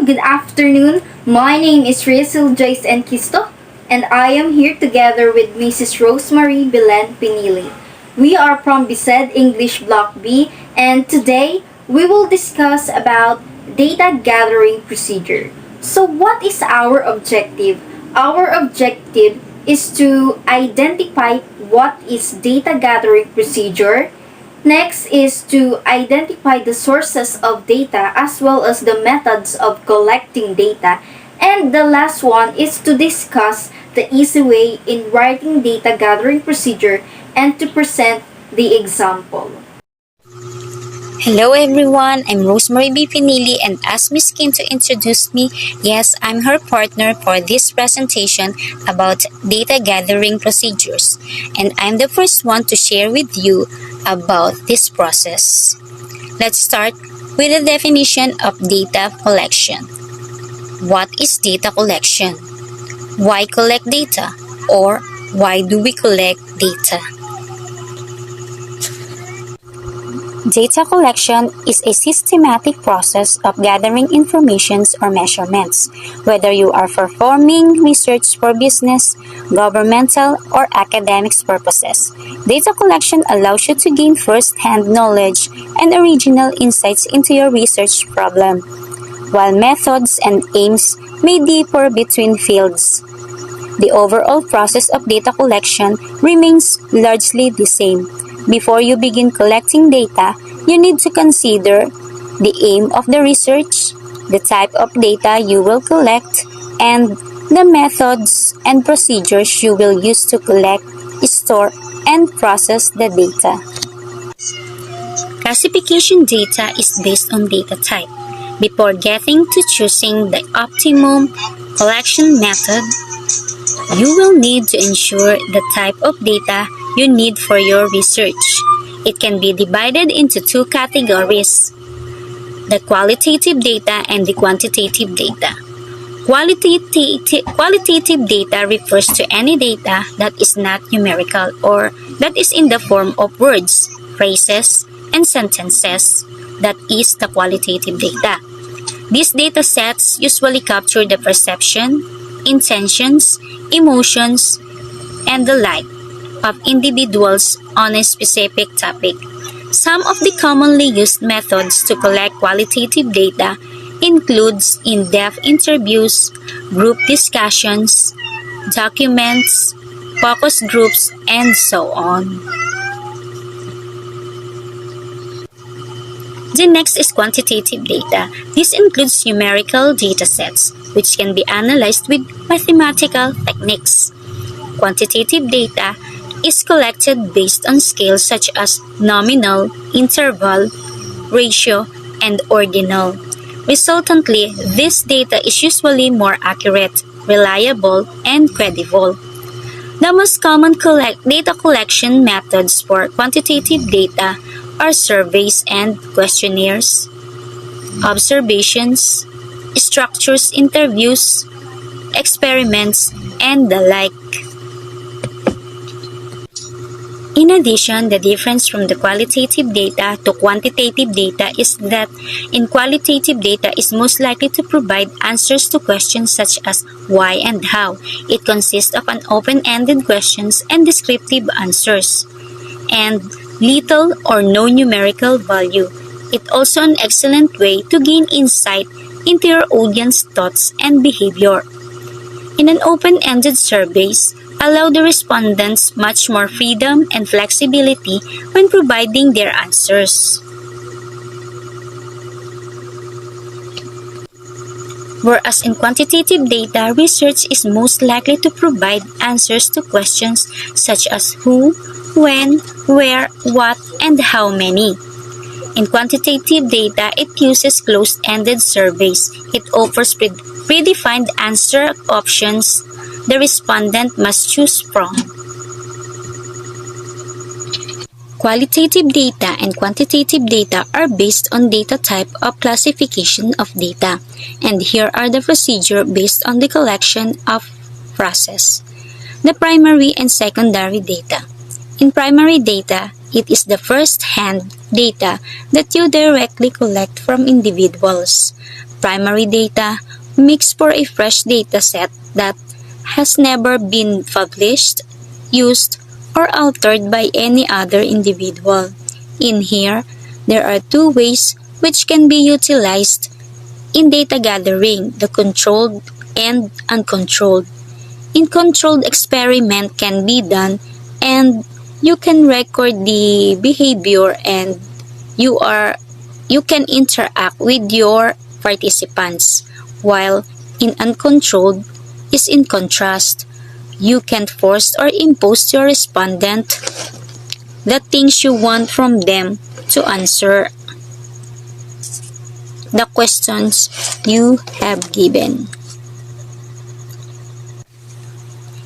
good afternoon. My name is Reazil, Joyce, and Quisto, and I am here together with Mrs. Rosemarie B. Pinili. We are from BSED English Block B, and today we will discuss about data gathering procedure. So what is our objective? Our objective is to identify what is data gathering procedure. Next is to identify the sources of data as well as the methods of collecting data. And the last one is to discuss the easy way in writing data gathering procedure and to present the example. Hello everyone, I'm Rosemarie B. Pinili, and as Miss Quisto introduced me, yes, I'm her partner for this presentation about data gathering procedures. And I'm the first one to share with you about this process. Let's start with the definition of data collection. What is data collection? Why collect data? Or why do we collect data? Data collection is a systematic process of gathering information or measurements, whether you are performing research for business, governmental, or academics purposes. Data collection allows you to gain first-hand knowledge and original insights into your research problem, while methods and aims may differ between fields. The overall process of data collection remains largely the same. Before you begin collecting data, you need to consider the aim of the research, the type of data you will collect, and the methods and procedures you will use to collect, store, and process the data. Classification data is based on data type. Before getting to choosing the optimum collection method, you will need to ensure the type of data you need for your research. It can be divided into two categories: the qualitative data and the quantitative data. Qualitative data refers to any data that is not numerical or that is in the form of words, phrases, and sentences. That is the qualitative data. These data sets usually capture the perception, intentions, emotions, and the like of individuals on a specific topic. Some of the commonly used methods to collect qualitative data includes in-depth interviews, group discussions, documents, focus groups, and so on. The next is quantitative data. This includes numerical datasets, which can be analyzed with mathematical techniques. Quantitative data is collected based on scales such as nominal, interval, ratio, and ordinal. Resultantly, this data is usually more accurate, reliable, and credible. The most common data collection methods for quantitative data are surveys and questionnaires, observations, structures interviews, experiments, and the like. In addition, the difference from the qualitative data to quantitative data is that in qualitative data is most likely to provide answers to questions such as why and how. It consists of an open-ended questions and descriptive answers, and little or no numerical value. It's also an excellent way to gain insight into your audience's thoughts and behavior. In an open-ended surveys, allow the respondents much more freedom and flexibility when providing their answers. Whereas in quantitative data, research is most likely to provide answers to questions such as who, when, where, what, and how many. In quantitative data, it uses closed-ended surveys. It offers predefined answer options the respondent must choose from. Qualitative data and quantitative data are based on data type of classification of data, and here are the procedure based on the collection of process. The primary and secondary data. In primary data, it is the first-hand data that you directly collect from individuals. primary data makes for a fresh data set that has never been published, used, or altered by any other individual. In here, there are two ways which can be utilized in data gathering, the controlled and uncontrolled. In controlled experiment can be done and you can record the behavior and you can interact with your participants, while in uncontrolled is in contrast. You can force or impose to your respondent the things you want from them to answer the questions you have given.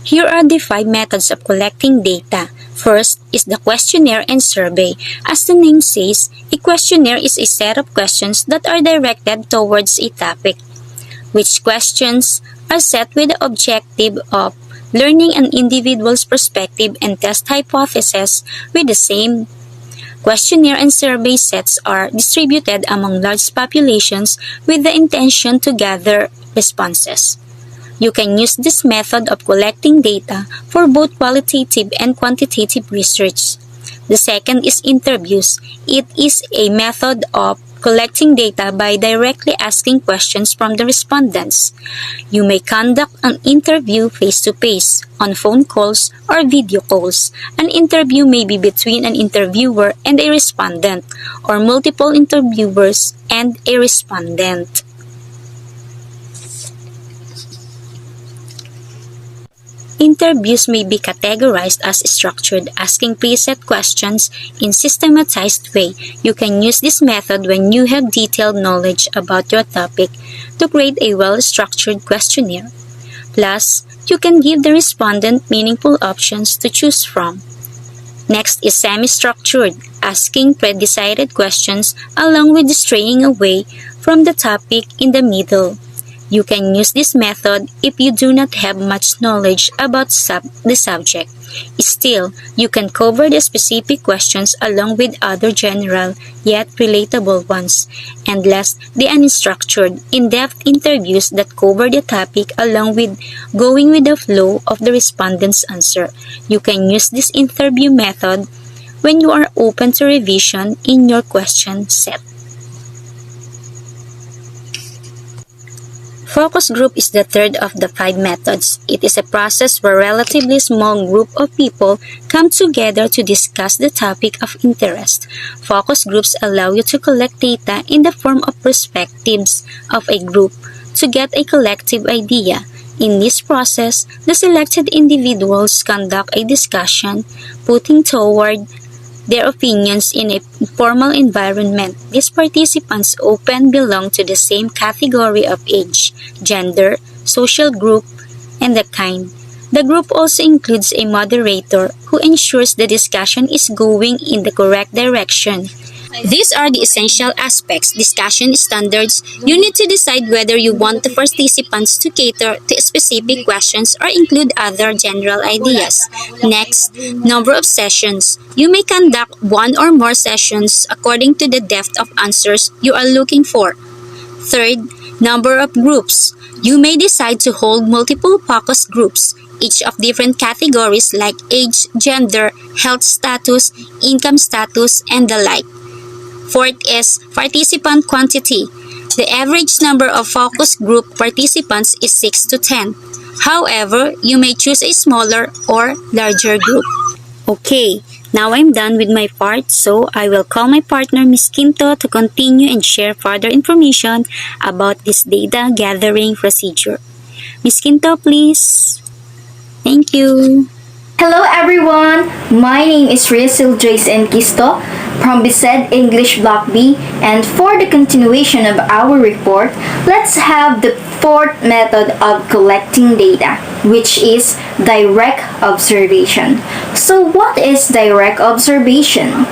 Here are the 5 methods of collecting data. First is the questionnaire and survey. As the name says, a questionnaire is a set of questions that are directed towards a topic, which questions are set with the objective of learning an individual's perspective and test hypotheses with the same. Questionnaire and survey sets are distributed among large populations with the intention to gather responses. You can use this method of collecting data for both qualitative and quantitative research. The second is interviews. It is a method of collecting data by directly asking questions from the respondents. You may conduct an interview face-to-face, on phone calls, or video calls. An interview may be between an interviewer and a respondent, or multiple interviewers and a respondent. Interviews may be categorized as structured, asking preset questions in systematized way. You can use this method when you have detailed knowledge about your topic to create a well-structured questionnaire. Plus, you can give the respondent meaningful options to choose from. Next is semi-structured, asking pre-decided questions along with straying away from the topic in the middle. You can use this method if you do not have much knowledge about the subject. Still, you can cover the specific questions along with other general yet relatable ones. And last, the unstructured, in-depth interviews that cover the topic along with going with the flow of the respondent's answer. You can use this interview method when you are open to revision in your question set. Focus group is the third of the 5 methods. It is a process where a relatively small group of people come together to discuss the topic of interest. Focus groups allow you to collect data in the form of perspectives of a group to get a collective idea. In this process, the selected individuals conduct a discussion, putting toward their opinions in a formal environment. These participants often belong to the same category of age, gender, social group, and the kind. The group also includes a moderator who ensures the discussion is going in the correct direction. These are the essential aspects, discussion standards. You need to decide whether you want the participants to cater to specific questions or include other general ideas. Next, number of sessions. You may conduct 1 or more sessions according to the depth of answers you are looking for. Third, number of groups. You may decide to hold multiple focus groups, each of different categories like age, gender, health status, income status, and the like. Fourth is participant quantity. The average number of focus group participants is 6 to 10. However, you may choose a smaller or larger group. Okay, now I'm done with my part, so I will call my partner Ms. Quinto to continue and share further information about this data gathering procedure. Ms. Quinto, please. Thank you. Hello everyone, my name is Reazil, Joyce, and Quisto from BSED English Block B, and for the continuation of our report, let's have the 4th method of collecting data, which is direct observation. So what is direct observation?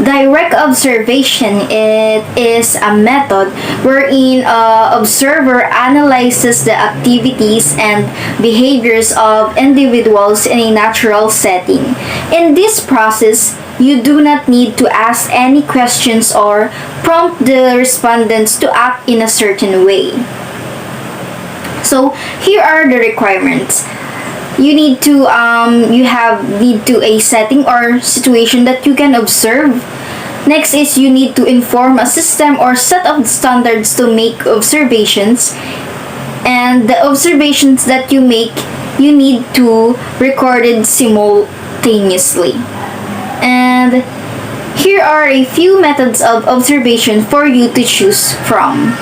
Direct observation, it is a method wherein an observer analyzes the activities and behaviors of individuals in a natural setting. In this process, You do not need to ask any questions or prompt the respondents to act in a certain way. So here are the requirements. You need to need to a setting or situation that you can observe. Next is you need to inform a system or set of standards to make observations, and the observations that you make, you need to record it simultaneously. And here are a few methods of observation for you to choose from.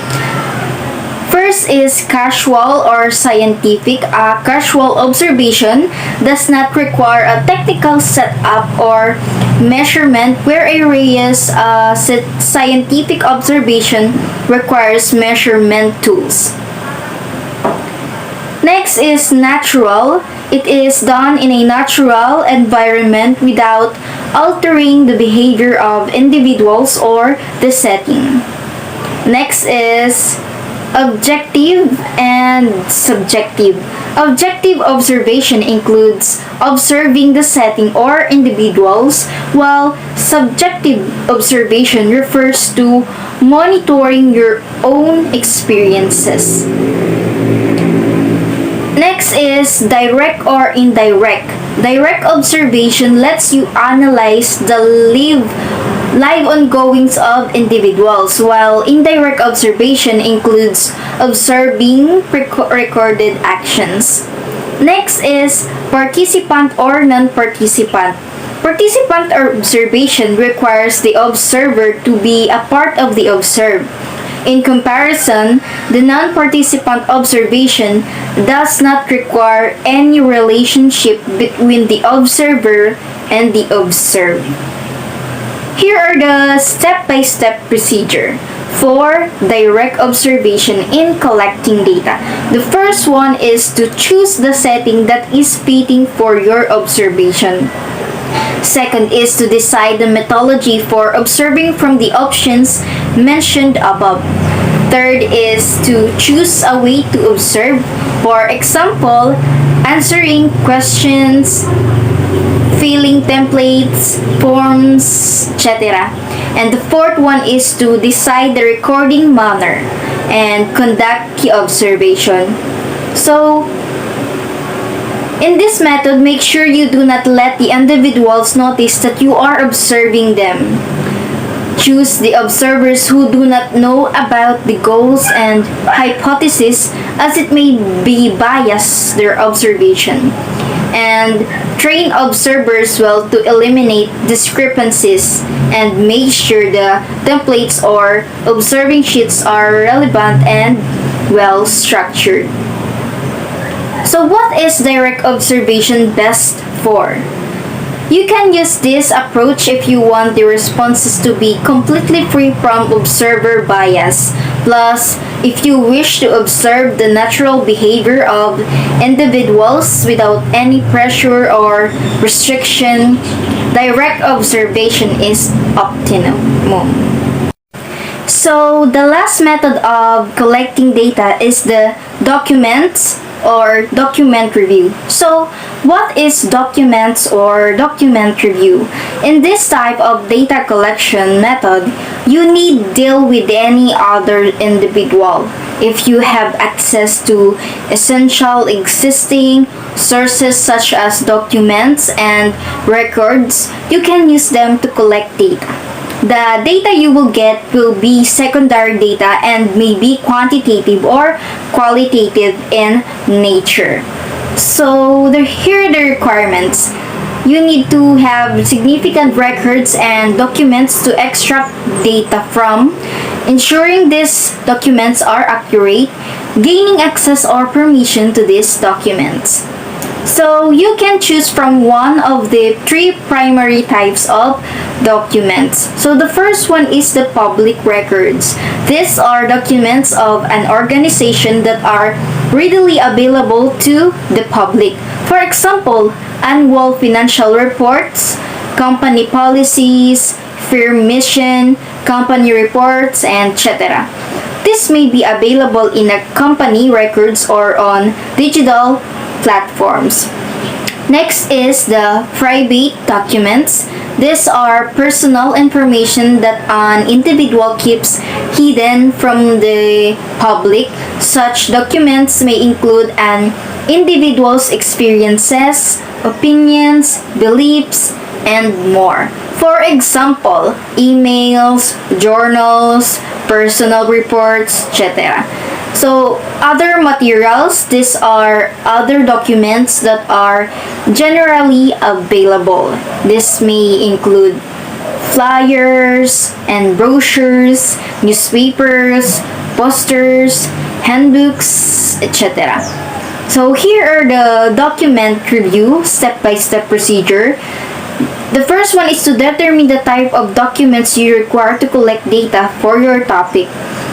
First is casual or scientific. A casual observation does not require a technical setup or measurement, whereas scientific observation requires measurement tools. Next is natural. It is done in a natural environment without altering the behavior of individuals or the setting. Next is objective and subjective. Objective observation includes observing the setting or individuals, while subjective observation refers to monitoring your own experiences. Next is direct or indirect. Direct observation lets you analyze the live ongoings of individuals, while indirect observation includes observing recorded actions. Next is participant or non-participant. Participant observation requires the observer to be a part of the observed. In comparison, the non-participant observation does not require any relationship between the observer and the observed. Here are the step-by-step procedure for direct observation in collecting data. The first one is to choose the setting that is fitting for your observation. Second is to decide the methodology for observing from the options mentioned above. Third is to choose a way to observe. For example, answering questions, filling templates, forms, etc. And the fourth one is to decide the recording manner and conduct the observation. So, in this method, make sure you do not let the individuals notice that you are observing them. Choose the observers who do not know about the goals and hypotheses, as it may be bias their observation. And train observers well to eliminate discrepancies and make sure the templates or observing sheets are relevant and well structured. So what is direct observation best for? You can use this approach if you want the responses to be completely free from observer bias. Plus, if you wish to observe the natural behavior of individuals without any pressure or restriction, direct observation is optimum. So, the last method of collecting data is the documents or document review. So, what is documents or document review? In this type of data collection method, you need deal with any other individual. If you have access to essential existing sources such as documents and records, you can use them to collect data. The data you will get will be secondary data and may be quantitative or qualitative in nature. So here are the requirements. You need to have significant records and documents to extract data from, ensuring these documents are accurate, gaining access or permission to these documents. So you can choose from one of the three primary types of documents. So the first one is the public records. These are documents of an organization that are readily available to the public. For example, annual financial reports, company policies, firm mission, company reports, and etc. This may be available in a company records or on digital platforms. Next is the private documents. These are personal information that an individual keeps hidden from the public. Such documents may include an individual's experiences, opinions, beliefs, and more. For example, emails, journals, personal reports, etc. So, other materials, these are other documents that are generally available. This may include flyers and brochures, newspapers, posters, handbooks, etc. So, here are the document review step-by-step procedure. The first one is to determine the type of documents you require to collect data for your topic.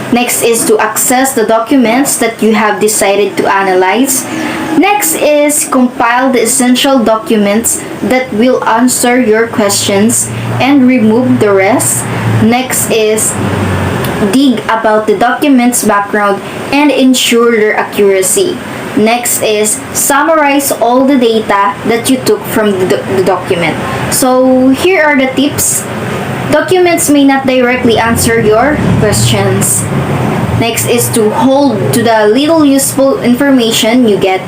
Next is to access the documents that you have decided to analyze. Next is compile the essential documents that will answer your questions and remove the rest. Next is dig about the document's background and ensure their accuracy. Next is summarize all the data that you took from the document. So here are the tips. Documents may not directly answer your questions. Next is to hold to the little useful information you get.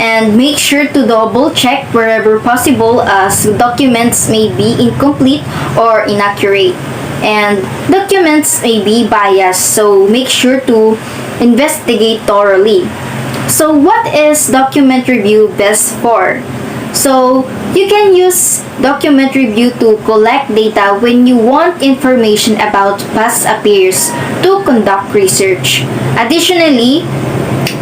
And make sure to double check wherever possible as documents may be incomplete or inaccurate. And documents may be biased, so make sure to investigate thoroughly. So what is document review best for? So you can use document review to collect data when you want information about past affairs to conduct research. Additionally,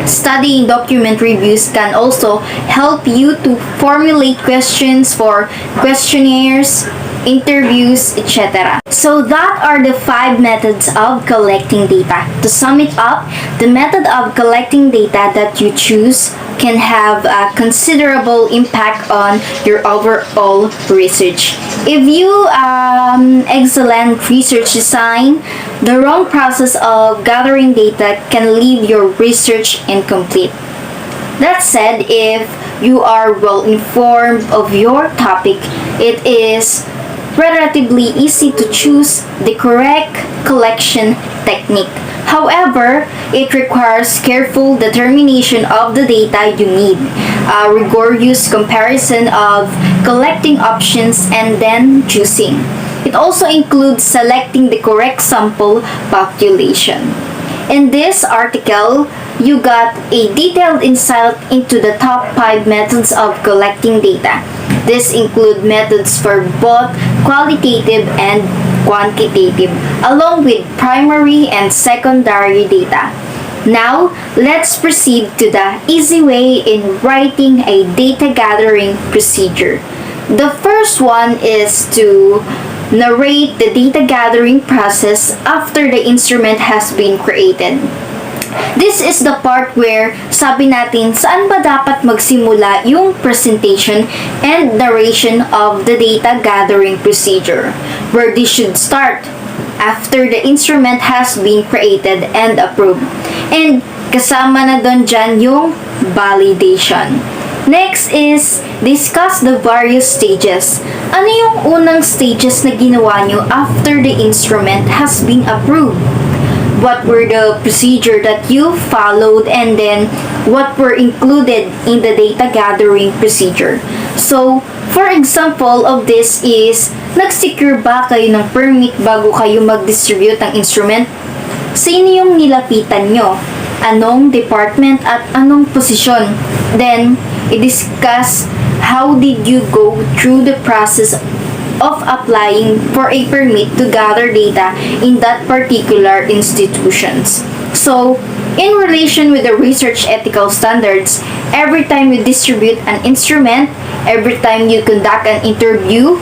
studying document reviews can also help you to formulate questions for questionnaires, interviews, etc. So that are the 5 methods of collecting data. To sum it up, the method of collecting data that you choose can have a considerable impact on your overall research. If you excellent research design, the wrong process of gathering data can leave your research incomplete. That said, if you are well informed of your topic, it is relatively easy to choose the correct collection technique. However, it requires careful determination of the data you need, a rigorous comparison of collecting options, and then choosing. It also includes selecting the correct sample population. In this article, you got a detailed insight into the top 5 methods of collecting data. These include methods for both qualitative and quantitative, along with primary and secondary data. Now, let's proceed to the easy way in writing a data gathering procedure. The first one is to narrate the data gathering process after the instrument has been created. This is the part where sabi natin saan ba dapat magsimula yung presentation and narration of the data gathering procedure, where this should start after the instrument has been created and approved. And kasama na doon dyan yung validation. Next is discuss the various stages. Ano yung unang stages na ginawa nyo after the instrument has been approved? What were the procedure that you followed, and then what were included in the data gathering procedure? So, for example of this is, nag-secure ba kayo ng permit bago kayo mag-distribute ng instrument? Sino yung nilapitan nyo? Anong department at anong posisyon? Then, i-discuss how did you go through the process of applying for a permit to gather data in that particular institutions. So, in relation with the research ethical standards, every time you distribute an instrument, every time you conduct an interview,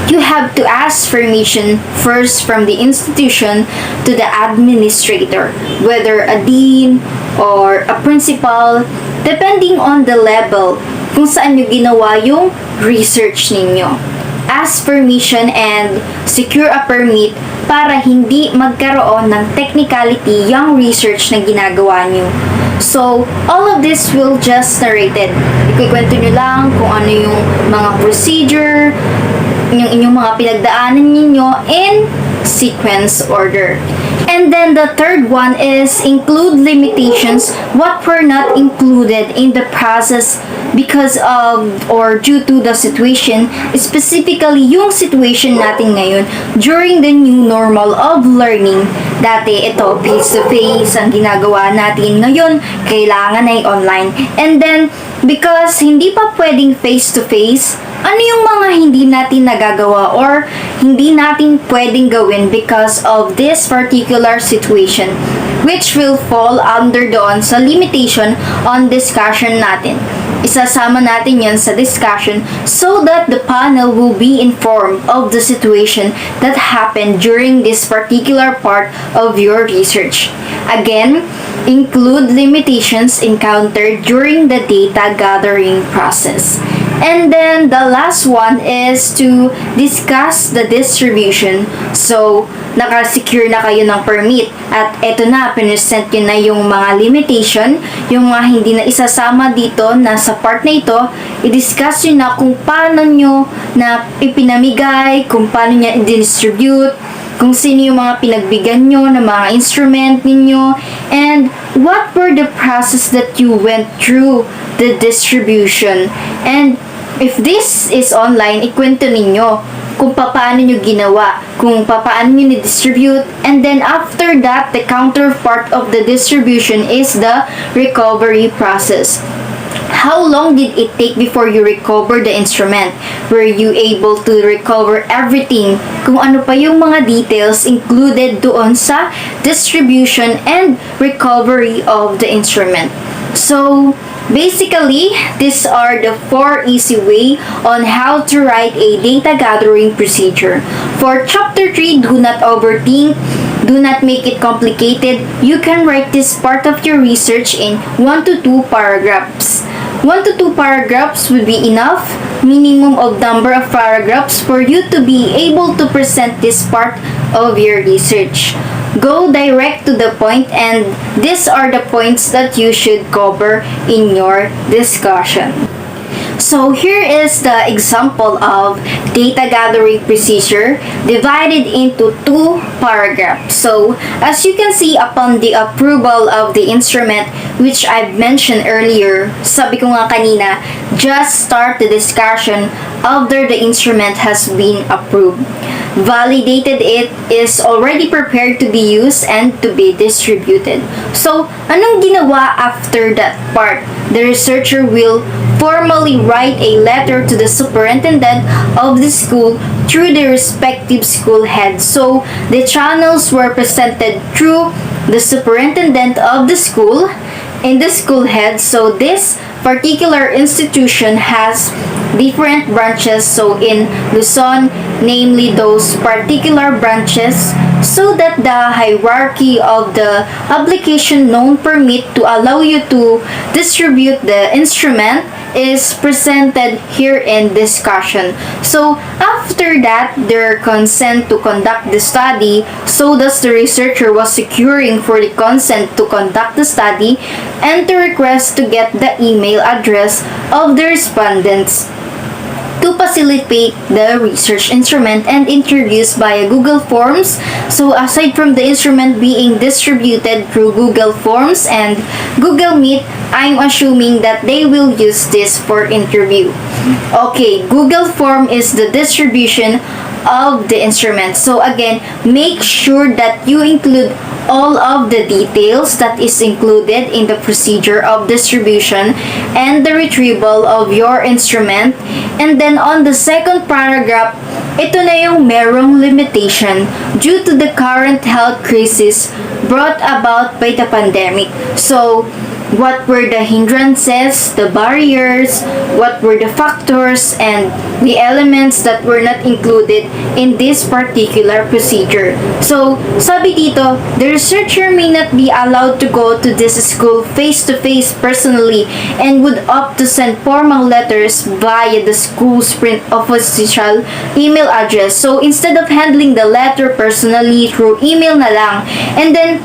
you have to ask permission first from the institution to the administrator, whether a dean or a principal, depending on the level kung saan nyo ginawa yung research ninyo. Ask permission and secure a permit para hindi magkaroon ng technicality yung research na ginagawa nyo. So, all of this will just narrated. Ikikwento nyo lang kung ano yung mga procedure, yung inyong mga pinagdaanan ninyo in sequence order. And then the third one is include limitations, what were not included in the process because of or due to the situation, specifically yung situation natin ngayon during the new normal of learning. Dati ito face-to-face ang ginagawa natin, ngayon kailangan ay online. And then because hindi pa pwedeng face-to-face, ano yung mga hindi natin nagagawa or hindi natin pwedeng gawin because of this particular situation, which will fall under doon sa limitation on discussion natin. Isasama natin yan sa discussion so that the panel will be informed of the situation that happened during this particular part of your research. Again, include limitations encountered during the data gathering process. And then the last one is to discuss the distribution. So, naka-secure na kayo ng permit at eto na, pinesent nyo na yung mga limitation, yung mga hindi na isasama dito na sa part na ito, i-discuss nyo na kung paano nyo na ipinamigay, kung paano nyo i-distribute, kung sino yung mga pinagbigyan nyo ng mga instrument ninyo, and what were the process that you went through the distribution. And if this is online, ikwento ninyo kung paano nyo ginawa, kung paano nyo ni-distribute, and then after that, the counterpart of the distribution is the recovery process. How long did it take before you recover the instrument? Were you able to recover everything? Kung ano pa yung mga details included doon sa distribution and recovery of the instrument. So, basically, these are the 4 easy way on how to write a data gathering procedure. For chapter 3, do not overthink. Do not make it complicated. You can write this part of your research in 1 to 2 paragraphs. 1 to 2 paragraphs would be enough minimum of number of paragraphs for you to be able to present this part of your research. Go direct to the point, and these are the points that you should cover in your discussion. So here is the example of data gathering procedure divided into 2 paragraphs. So as you can see, upon the approval of the instrument, which I've mentioned earlier, sabi ko nga kanina, just start the discussion after the instrument has been approved. Validated, it is already prepared to be used and to be distributed. So, anong ginawa after that part? The researcher will formally write a letter to the superintendent of the school through the respective school head. So, the channels were presented through the superintendent of the school and the school head. So, this particular institution has different branches. So in Luzon, namely those particular branches, so that the hierarchy of the application known permit to allow you to distribute the instrument is presented here in discussion. So after that, their consent to conduct the study, so thus the researcher was securing for the consent to conduct the study and to request to get the email address of the respondents to facilitate the research instrument and interviews via Google Forms. So aside from the instrument being distributed through Google Forms and Google Meet, I'm assuming that they will use this for interview. Okay, Google Form is the distribution of the instrument. So again, make sure that you include all of the details that is included in the procedure of distribution and the retrieval of your instrument. And then on the second paragraph, ito na yung merong limitation due to the current health crisis brought about by the pandemic. So, what were the hindrances, the barriers, what were the factors, and the elements that were not included in this particular procedure. So, sabi dito, the researcher may not be allowed to go to this school face-to-face personally and would opt to send formal letters via the school's print official email address. So, instead of handling the letter personally through email na lang, and then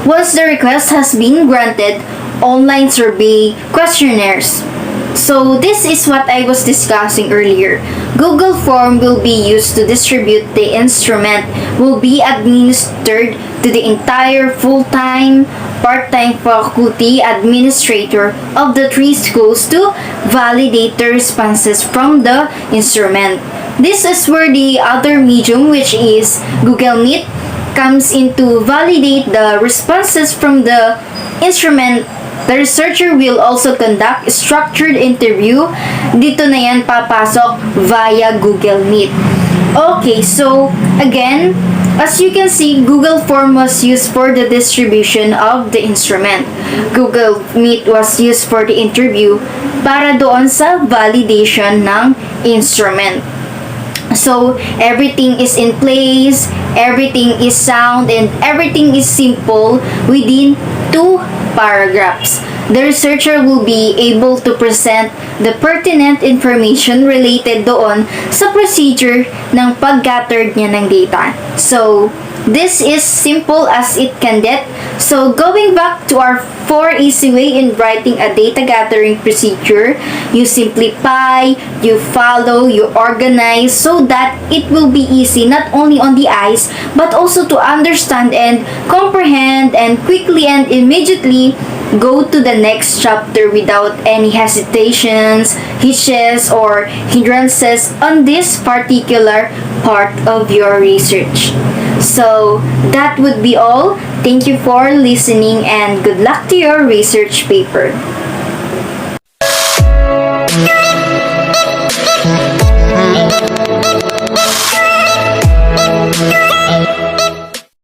once the request has been granted, online survey questionnaires. So this is what I was discussing earlier. Google Form will be used to distribute the instrument, will be administered to the entire full-time, part-time faculty administrator of the 3 schools to validate the responses from the instrument. This is where the other medium, which is Google Meet, comes in to validate the responses from the instrument. The researcher will also conduct a structured interview. Dito na yan papasok via Google Meet. Okay, so again, as you can see, Google Form was used for the distribution of the instrument. Google Meet was used for the interview para doon sa validation ng instrument. So, everything is in place, everything is sound, and everything is simple within 2 paragraphs. The researcher will be able to present the pertinent information related doon sa procedure ng pag-gathered niya ng data. So, this is simple as it can get. So, going back to our 4 easy way in writing a data gathering procedure, you simplify, you follow, you organize so that it will be easy not only on the eyes but also to understand and comprehend and quickly and immediately go to the next chapter without any hesitations, hitches, or hindrances on this particular part of your research. So, that would be all. Thank you for listening and good luck to your research paper.